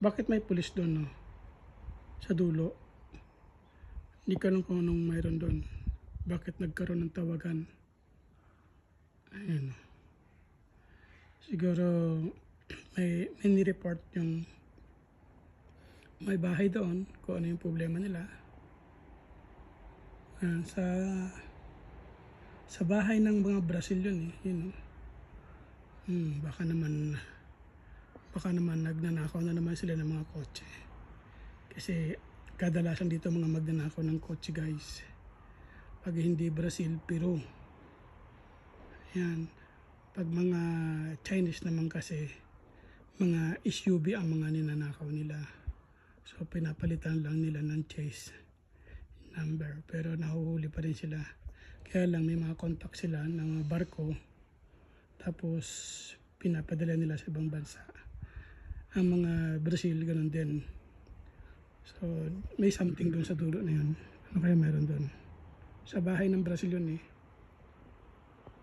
Bakit may pulis doon, no? Sa dulo. Hindi ko alam kung anong mayroon doon. Bakit nagkaroon ng tawagan? Ayun. Siguro may ni-report yung may bahay doon kung ano yung problema nila. Sa bahay ng mga Brazil yun eh. Yun, no? Baka naman nagnanakaw na naman sila ng mga kotse. Kasi kadalasan dito mga magnanakaw ng kotse, guys. Pag hindi Brazil, Peru. Yan. Pag mga Chinese naman kasi, mga SUV ang mga ninanakaw nila. So pinapalitan lang nila ng chase number. Pero nahuhuli pa rin sila. Kaya lang may mga contact sila ng barko. Tapos pinapadala nila sa ibang bansa. Ang mga Brazil, ganun din. So, may something doon sa dulo na yun. Ano kaya meron doon? Sa bahay ng Brazil yun eh.